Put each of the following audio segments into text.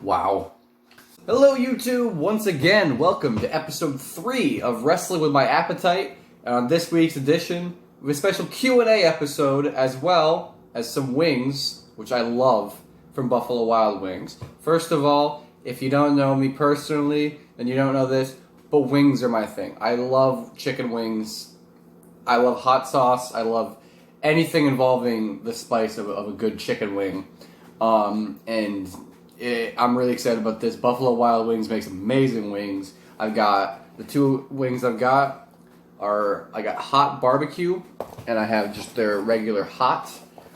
Wow. Hello YouTube, once again, welcome to episode 3 of Wrestling with My Appetite. On this week's edition, we have a special Q&A episode as well as some wings, which I love, from Buffalo Wild Wings. First of all, if you don't know me personally, then you don't know this, but wings are my thing. I love chicken wings, I love hot sauce, I love anything involving the spice of a good chicken wing. I'm really excited about this. Buffalo Wild Wings makes amazing wings. I've got the two wings I got hot barbecue, and I have just their regular hot.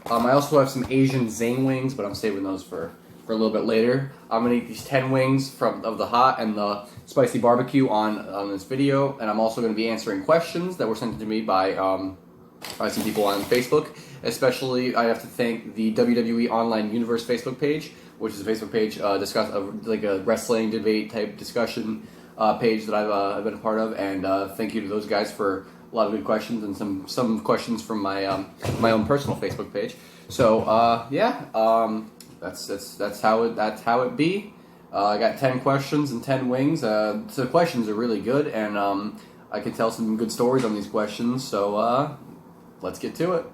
I also have some Asian Zane wings, but I'm saving those for a little bit later. I'm gonna eat these 10 wings of the hot and the spicy barbecue on this video, and I'm also gonna be answering questions that were sent to me by some people on Facebook. Especially, I have to thank the WWE Online Universe Facebook page, which is a Facebook page like a wrestling debate type discussion page that I've been a part of, and thank you to those guys for a lot of good questions and some questions from my own personal Facebook page. So that's how it be. I got 10 questions and 10 wings. So the questions are really good, and I can tell some good stories on these questions. So let's get to it.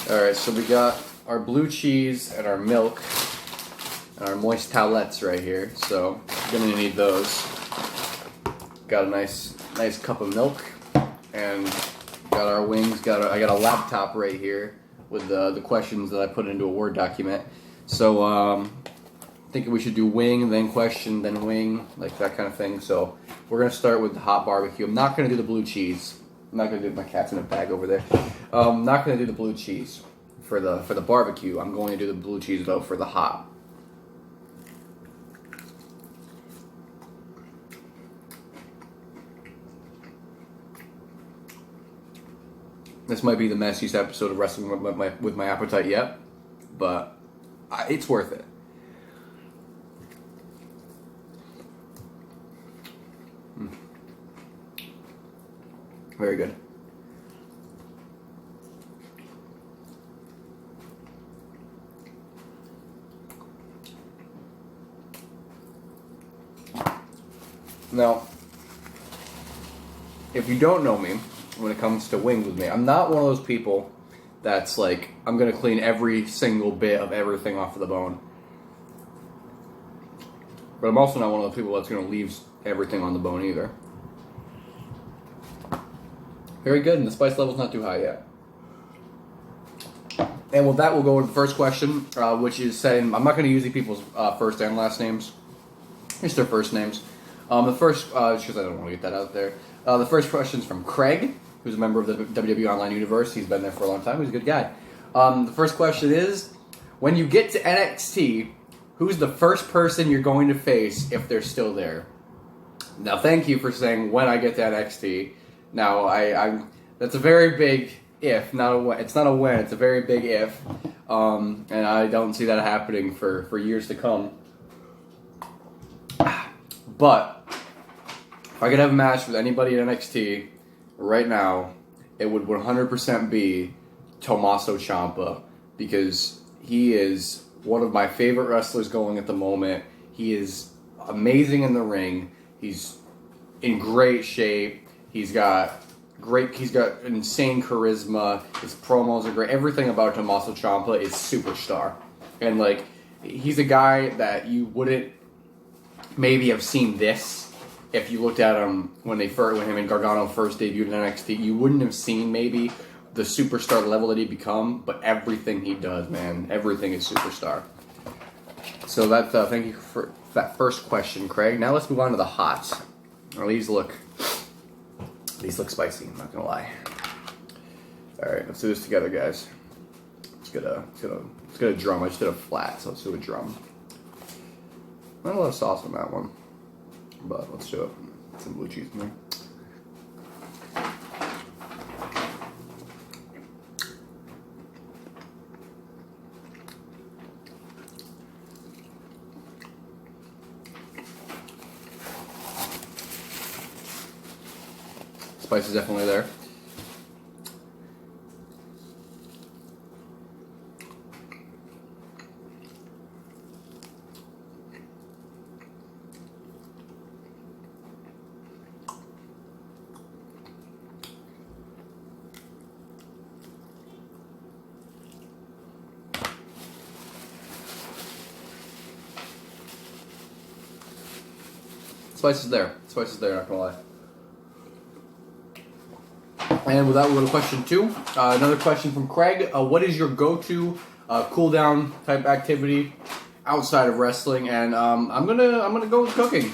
All right, so we got our blue cheese and our milk and our moist towelettes right here. So I'm gonna need those. Got a nice cup of milk, and got our wings. I got a laptop right here with the questions that I put into a Word document. So thinking we should do wing, then question, then wing, like that kind of thing. So we're gonna start with the hot barbecue. I'm not gonna do the blue cheese. I'm not gonna do, my cat's in a bag over there. I'm not gonna do the blue cheese for the barbecue. I'm going to do the blue cheese though for the hot. This might be the messiest episode of Wrestling with my Appetite yet, but it's worth it. Very good. Now, if you don't know me, when it comes to wings with me, I'm not one of those people that's like, I'm going to clean every single bit of everything off of the bone. But I'm also not one of those people that's going to leave everything on the bone either. Very good, and the spice level's not too high yet. And with that, we'll go to the first question, which is saying, I'm not going to use these people's first and last names, just their first names. The first, just because I don't want to get that out there. The first question is from Craig, who's a member of the WWE Online Universe. He's been there for a long time. He's a good guy. The first question is, when you get to NXT, who's the first person you're going to face if they're still there? Now, thank you for saying when I get to NXT. Now, that's a very big if, not a when. It's not a when, it's a very big if. And I don't see that happening for years to come. But if I could have a match with anybody in NXT right now, it would 100% be Tommaso Ciampa, because he is one of my favorite wrestlers going at the moment. He is amazing in the ring. He's in great shape. He's got insane charisma. His promos are great. Everything about Tommaso Ciampa is superstar. And like, he's a guy that you wouldn't maybe have seen this if you looked at him when him and Gargano first debuted in NXT. You wouldn't have seen maybe the superstar level that he become, but everything he does, man, everything is superstar. So that thank you for that first question, Craig. Now let's move on to the hot. Oh, these look spicy, I'm not gonna lie. Alright, let's do this together, guys. Let's get a drum. I just did a flat, so let's do a drum. Not a lot of sauce on that one, but let's do it. Some blue cheese in there. Spice is definitely there. spice is there. Spice is there, not gonna lie. And with that, we'll go to question 2. Another question from Craig. What is your go-to cool down type activity outside of wrestling? And I'm gonna go with cooking.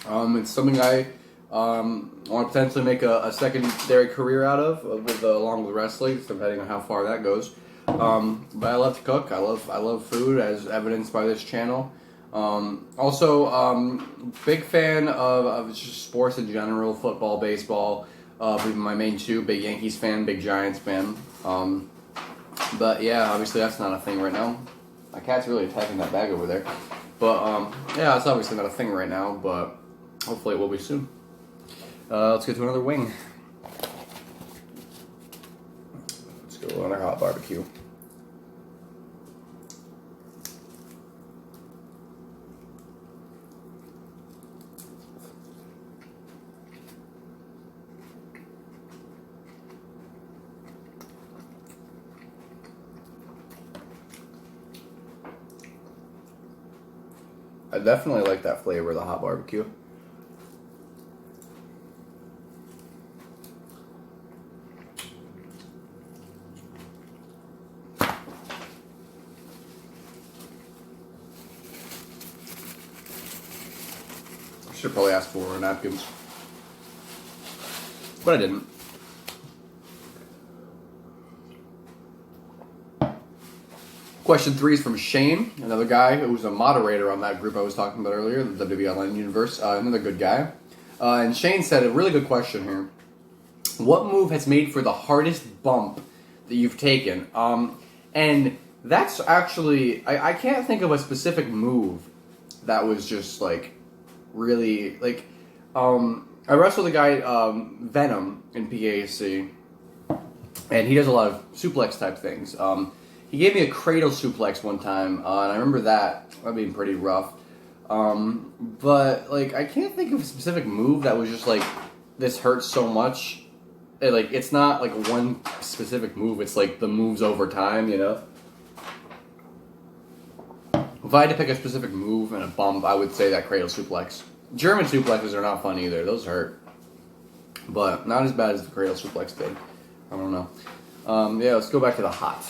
It's something I want to potentially make a secondary career out of, along with wrestling, depending on how far that goes. But I love to cook. I love food, as evidenced by this channel. Also, big fan of just sports in general, football, baseball. My main two, big Yankees fan, big Giants fan. But yeah, obviously that's not a thing right now. My cat's really attacking that bag over there. But yeah, it's obviously not a thing right now, but hopefully it will be soon. Let's get to another wing. Let's go on our hot barbecue. I definitely like that flavor of the hot barbecue. I should probably ask for napkins, but I didn't. Question 3 is from Shane, another guy who was a moderator on that group I was talking about earlier, the WWE Online Universe, another good guy. And Shane said, a really good question here. What move has made for the hardest bump that you've taken? And that's actually, I can't think of a specific move that was just like, really, like, I wrestled a guy, Venom, in PAC, and he does a lot of suplex type things. He gave me a cradle suplex one time, and I remember that being pretty rough. But like, I can't think of a specific move that was just like, this hurts so much. It's not like one specific move. It's like the moves over time, you know. If I had to pick a specific move and a bump, I would say that cradle suplex. German suplexes are not fun either. Those hurt, but not as bad as the cradle suplex did. I don't know. Yeah, let's go back to the hot.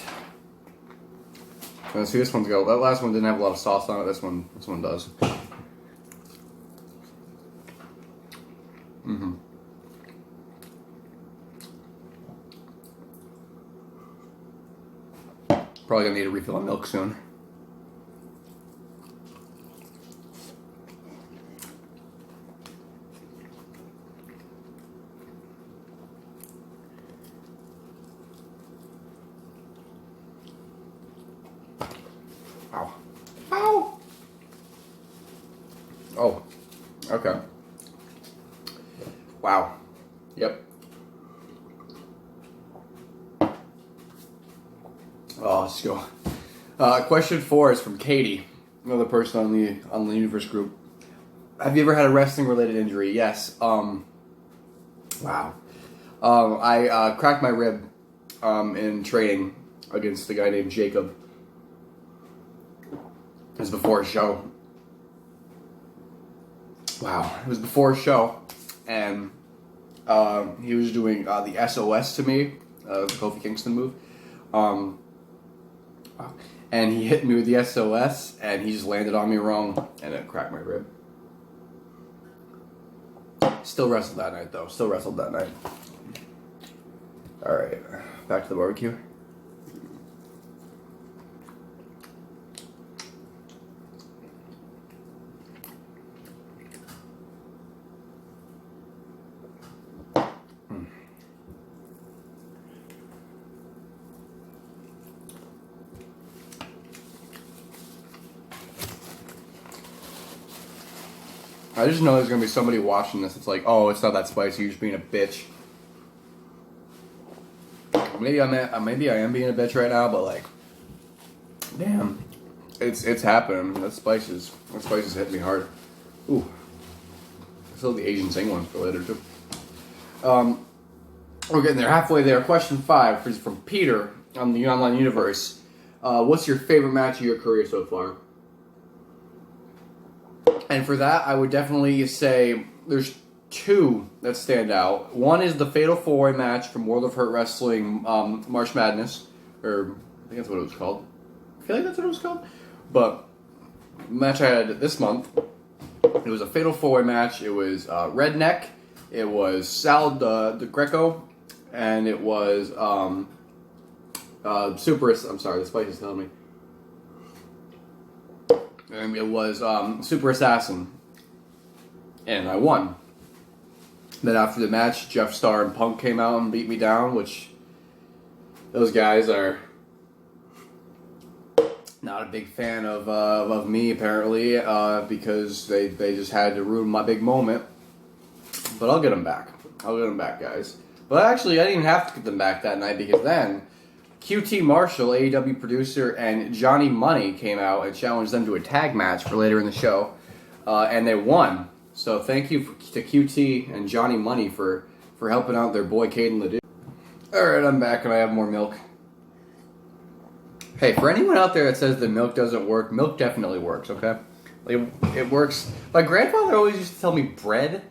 See, this one's got, that last one didn't have a lot of sauce on it. This one does. Probably gonna need a refill on milk soon. Ow. Ow! Oh, okay. Wow. Yep. Oh, let's go. Question 4 is from Katie, another person on the Universe group. Have you ever had a wrestling related injury? Yes. Wow. I cracked my rib in training against a guy named Jacob. It was before a show. Wow. It was before a show, and he was doing the SOS to me, the Kofi Kingston move. And he hit me with the SOS, and he just landed on me wrong, and it cracked my rib. Still wrestled that night, though. Still wrestled that night. Alright, back to the barbecue. I just know there's gonna be somebody watching this. It's like, oh, it's not that spicy. You're just being a bitch. Maybe I am being a bitch right now, but like, damn, it's happening. That spice is hitting me hard. Ooh, I still have the Asian Sing ones for later too. We're getting there, halfway there. Question 5 is from Peter on the Online Universe. What's your favorite match of your career so far? And for that, I would definitely say there's two that stand out. One is the Fatal 4-Way match from World of Hurt Wrestling March Madness, or I think that's what it was called. I feel like that's what it was called. But the match I had this month, it was a Fatal 4-Way match. It was Redneck, it was Sal the Greco, and it was Super. I'm sorry, the spice is telling me. And it was Super Assassin, and I won. Then after the match, Jeff Starr and Punk came out and beat me down, which those guys are not a big fan of me apparently, because they just had to ruin my big moment. But I'll get them back. I'll get them back, guys. But actually, I didn't even have to get them back that night, because then QT Marshall, AEW producer, and Johnny Money came out and challenged them to a tag match for later in the show, and they won. So thank you to QT and Johnny Money for helping out their boy Caden Ledoux. Alright, I'm back and I have more milk. Hey, for anyone out there that says that milk doesn't work, milk definitely works, okay? Like, it works. My grandfather always used to tell me bread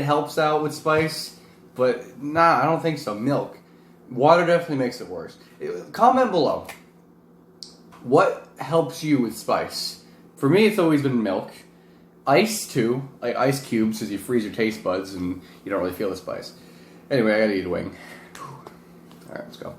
helps out with spice, but nah, I don't think so. Milk. Water definitely makes it worse. Comment below. What helps you with spice? For me, it's always been milk. Ice, too. Like ice cubes, because you freeze your taste buds and you don't really feel the spice. Anyway, I gotta eat a wing. Alright, let's go.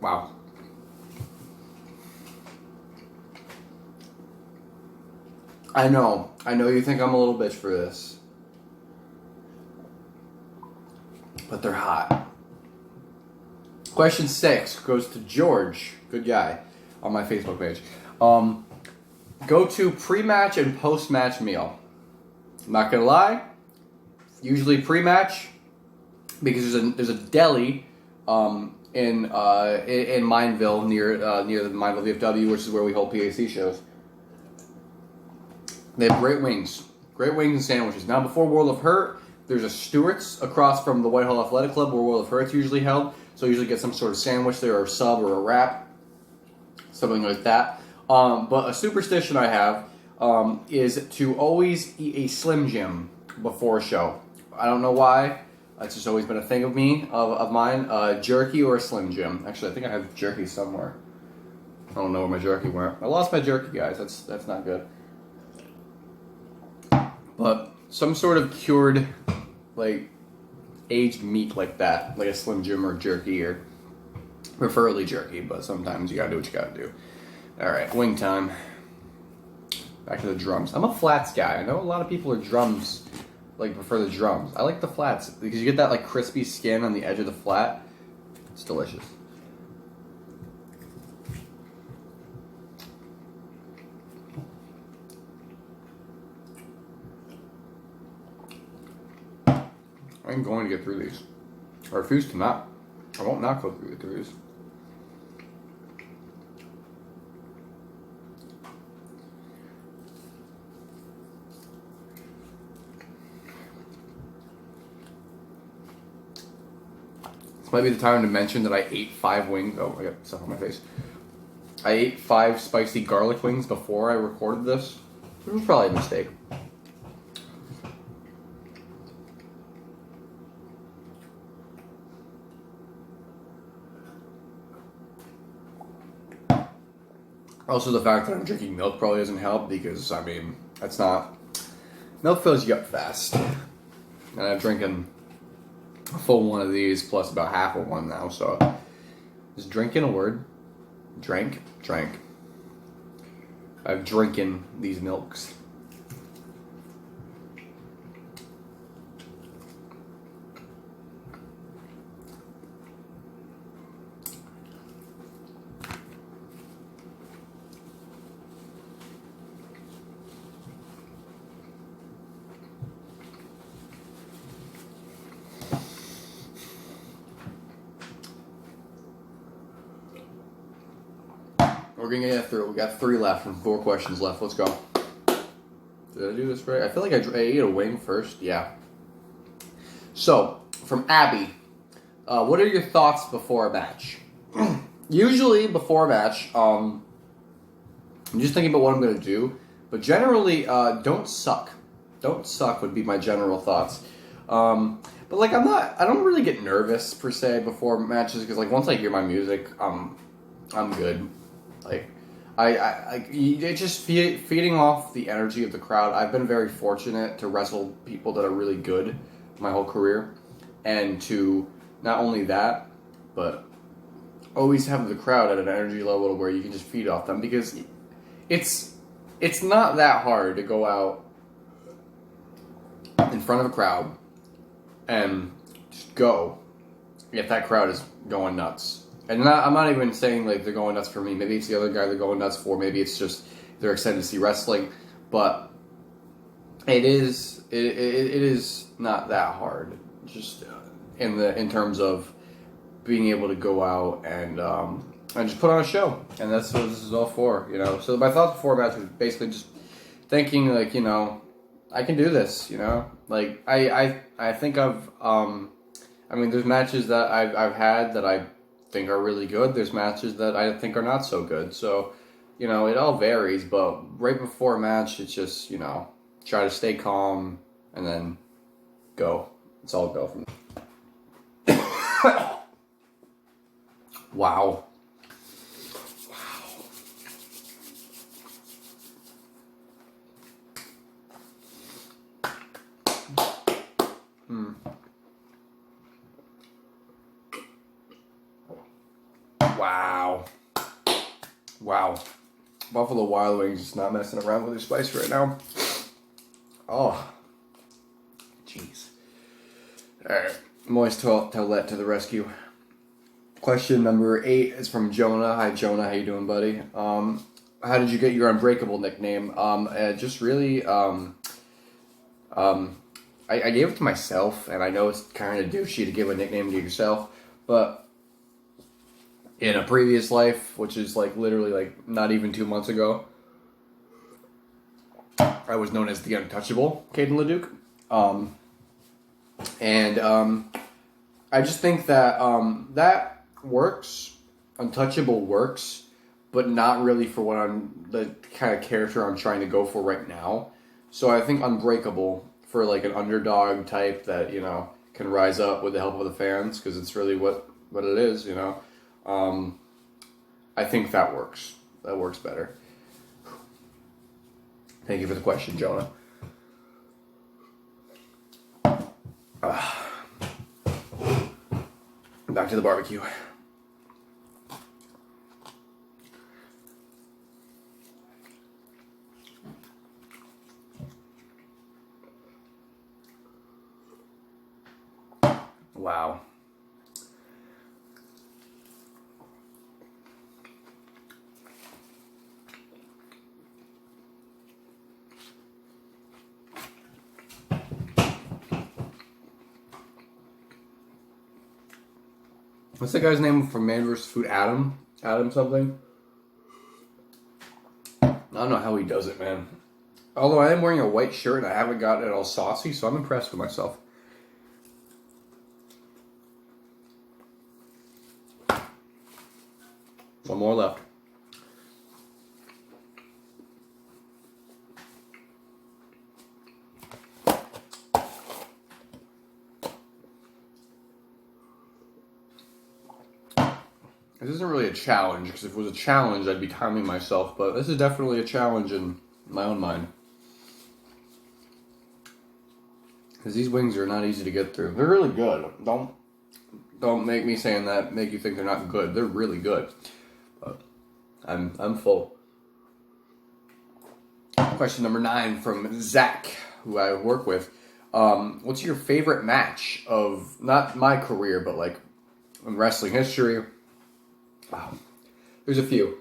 Wow. I know you think I'm a little bitch for this. But they're hot. Question 6 goes to George, good guy, on my Facebook page. Go to pre-match and post-match meal. I'm not gonna lie, usually pre-match, because there's a deli in Mineville near the Mineville VFW, which is where we hold PAC shows. They have great wings and sandwiches. Now, before World of Hurt, there's a Stewart's across from the Whitehall Athletic Club where World of Hurt's usually held. So I usually get some sort of sandwich there, or a sub, or a wrap, something like that. But a superstition I have is to always eat a Slim Jim before a show. I don't know why. It's just always been a thing of mine. Jerky or a Slim Jim. Actually, I think I have jerky somewhere. I don't know where my jerky went. I lost my jerky, guys. That's not good. But some sort of cured, like, aged meat like that, like a Slim Jim or jerky, or preferably jerky, but sometimes you gotta do what you gotta do. Alright, wing time. Back to the drums. I'm a flats guy. I know a lot of people are drums, like, prefer the drums. I like the flats, because you get that, like, crispy skin on the edge of the flat. It's delicious. I'm going to get through these. I refuse to not. I won't not go through these. This might be the time to mention that I ate 5 wings. Oh, I got stuff on my face. I ate 5 spicy garlic wings before I recorded this. It was probably a mistake. Also, the fact that I'm drinking milk probably doesn't help, because, I mean, that's not... Milk fills you up fast. And I'm drinking a full one of these, plus about half of one now, so... Is drinking a word? Drank? Drank. I'm drinking these milks. We're gonna get through. We got 3 left and 4 questions left. Let's go. Did I do this right? I feel like I ate a wing first. Yeah. So, from Abby, what are your thoughts before a match? Usually, before a match, I'm just thinking about what I'm going to do. But generally, don't suck. Don't suck would be my general thoughts. But, like, I don't really get nervous, per se, before matches. Because, like, once I hear my music, I'm good. Like, it's just feeding off the energy of the crowd. I've been very fortunate to wrestle people that are really good my whole career, and to not only that, but always have the crowd at an energy level where you can just feed off them, because it's not that hard to go out in front of a crowd and just go if that crowd is going nuts. And I'm not even saying like they're going nuts for me. Maybe it's the other guy they're going nuts for. Maybe it's just they're excited to see wrestling. But it is not that hard. Just in terms of being able to go out and just put on a show. And that's what this is all for, you know. So my thoughts before match was basically just thinking like, you know, I can do this, you know. Like I think there's matches that I've had that I think are really good. There's matches that I think are not so good. So, you know, it all varies, but right before a match, it's just, you know, try to stay calm and then go. It's all go from there. Wow. Wow. Wow. Buffalo Wild Wings is not messing around with their spice right now. Oh. Jeez. Alright. Moist Toilette to the rescue. Question number 8 is from Jonah. Hi, Jonah. How you doing, buddy? How did you get your Unbreakable nickname? Just really, I gave it to myself, and I know it's kind of douchey to give a nickname to yourself, but in a previous life, which is like literally like not even 2 months ago, I was known as the Untouchable Caden LeDuc. I just think that that works. Untouchable works, but not really for what the kind of character I'm trying to go for right now. So I think Unbreakable for like an underdog type that, you know, can rise up with the help of the fans, because it's really what it is, you know. I think that works. That works better. Thank you for the question, Jonah. Back to the barbecue. Wow. What's that guy's name from Man vs. Food? Adam? Adam something? I don't know how he does it, man. Although I am wearing a white shirt and I haven't gotten it all saucy, so I'm impressed with myself. One more left. This isn't really a challenge, because if it was a challenge, I'd be timing myself, but this is definitely a challenge in my own mind. Because these wings are not easy to get through. They're really good. Don't make me saying that make you think they're not good. They're really good. But I'm full. Question number 9 from Zach, who I work with. What's your favorite match of, not my career, but like in wrestling history? Wow. There's a few.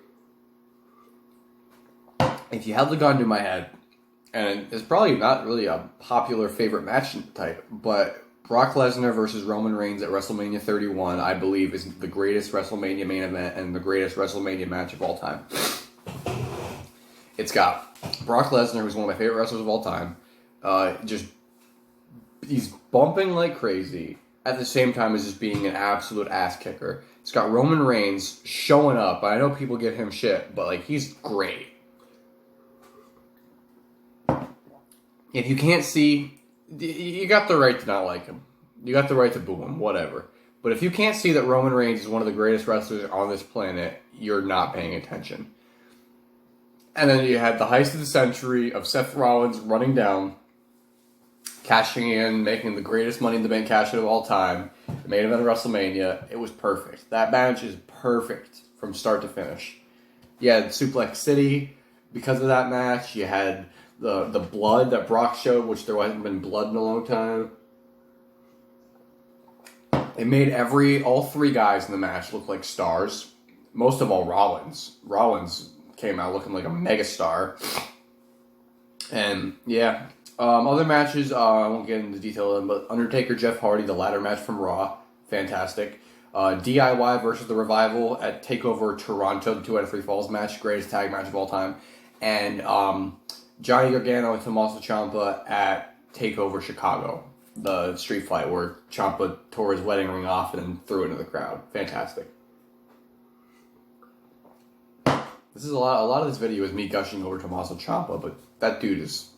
If you held the gun to my head, and it's probably not really a popular favorite match type, but Brock Lesnar versus Roman Reigns at WrestleMania 31, I believe, is the greatest WrestleMania main event and the greatest WrestleMania match of all time. It's got Brock Lesnar, who's one of my favorite wrestlers of all time. He's bumping like crazy at the same time as just being an absolute ass kicker. It's got Roman Reigns showing up. I know people give him shit, but like he's great. If you can't see, you got the right to not like him. You got the right to boo him, whatever. But if you can't see that Roman Reigns is one of the greatest wrestlers on this planet, you're not paying attention. And then you had the heist of the century of Seth Rollins running down, cashing in, making the greatest Money in the Bank cash in of all time. The main event of WrestleMania. It was perfect. That match is perfect from start to finish. You had Suplex City because of that match. You had the blood that Brock showed, which there hasn't been blood in a long time. It made all three guys in the match look like stars. Most of all, Rollins. Rollins came out looking like a megastar. And yeah, other matches, I won't get into detail of them, but Undertaker, Jeff Hardy, the ladder match from Raw, fantastic. DIY versus The Revival at TakeOver Toronto, the 2 out of 3 falls match, greatest tag match of all time. And Johnny Gargano and Tommaso Ciampa at TakeOver Chicago, the street fight where Ciampa tore his wedding ring off and then threw it into the crowd. Fantastic. This is a lot of this video is me gushing over Tommaso Ciampa, but that dude is,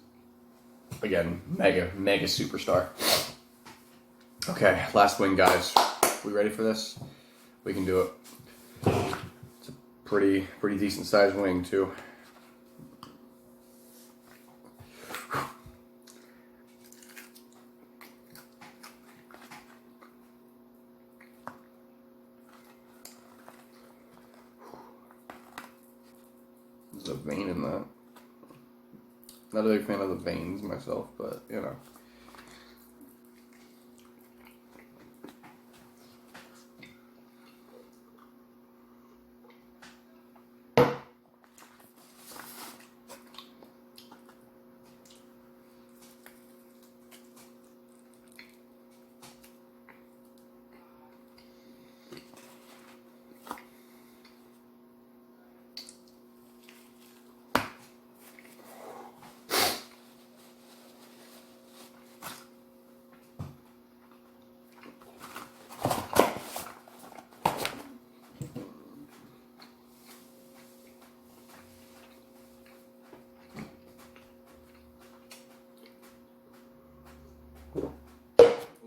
again, mega superstar. Okay, last wing, guys. We ready for this? We can do it. It's a pretty decent sized wing, too. There's a vein in that. Not a big fan of the veins myself, but, you know.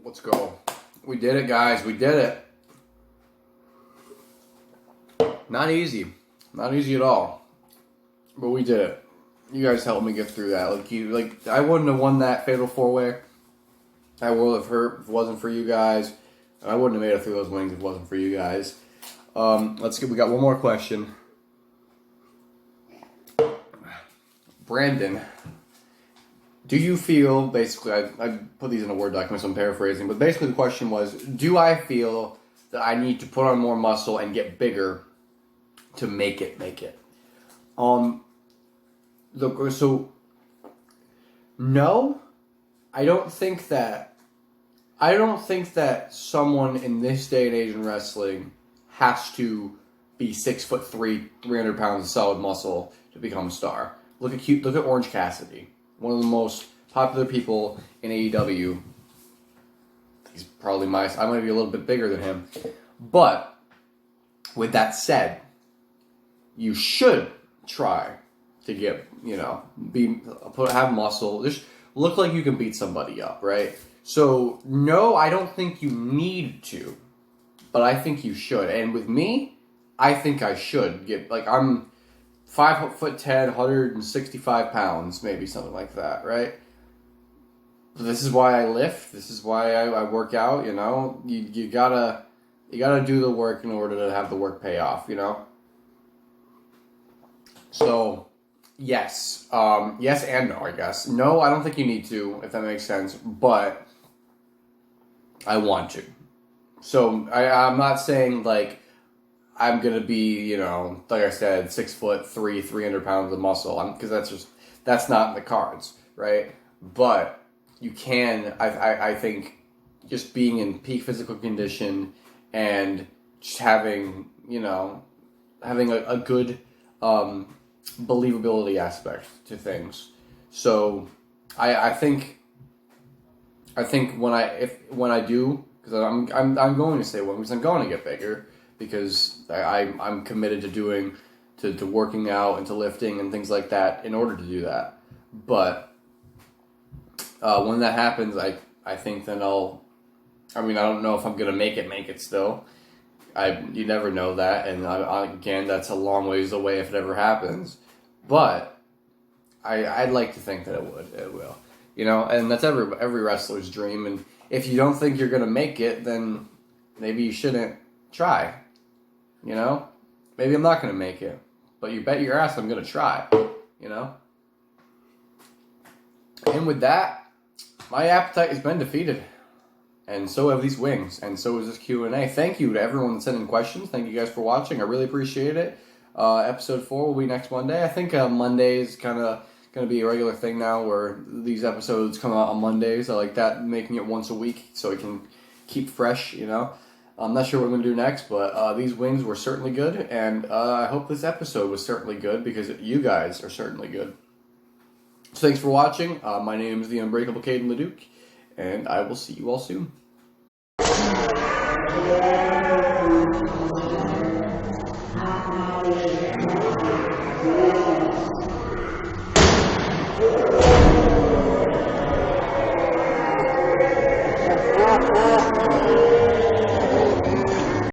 Let's go. We did it, guys. We did it. Not easy. Not easy at all. But we did it. You guys helped me get through that. I wouldn't have won that Fatal 4-Way. I would have hurt if it wasn't for you guys. And I wouldn't have made it through those wings if it wasn't for you guys. We got one more question. Brandon, do you feel, basically, I put these in a Word document, so I'm paraphrasing, but basically the question was, do I feel that I need to put on more muscle and get bigger to make it? So, no, I don't think that someone in this day and age in wrestling has to be 6'3", 300 pounds of solid muscle to become a star. Look at Orange Cassidy. One of the most popular people in AEW. He's probably I might be a little bit bigger than him. But, with that said, you should try to get, have muscle. Just look like you can beat somebody up, right? So, no, I don't think you need to. But I think you should. And with me, I think I should get, I'm 5'10", 165 pounds, maybe something like that, right? This is why I lift. This is why I work out. You gotta do the work in order to have the work pay off. So yes, yes and no. I guess no. I don't think you need to, if that makes sense. But I want to. So I'm not saying I'm going to be, like I said, 6'3", 300 pounds of muscle. Because that's not in the cards, right? But you can, I think, just being in peak physical condition and just having, having a good believability aspect to things. So I think when I do, because I'm going to stay one, because I'm going to get bigger, because I'm committed to working out and to lifting and things like that in order to do that. But when that happens, I think then I don't know if I'm gonna make it still. You never know that, and again, that's a long ways away if it ever happens. But I'd like to think that it will, and that's every wrestler's dream. And if you don't think you're gonna make it, then maybe you shouldn't try. Maybe I'm not gonna make it, but you bet your ass I'm gonna try. And with that, my appetite has been defeated. And so have these wings, and so is this Q&A. Thank you to everyone that sent in questions. Thank you guys for watching. I really appreciate it. Episode 4 will be next Monday. I think Monday is kind of going to be a regular thing now, where these episodes come out on Mondays. I like that, making it once a week so it can keep fresh, I'm not sure what I'm going to do next, but these wings were certainly good, and I hope this episode was certainly good, because you guys are certainly good. So thanks for watching. My name is the Unbreakable Caden LeDuc, and I will see you all soon.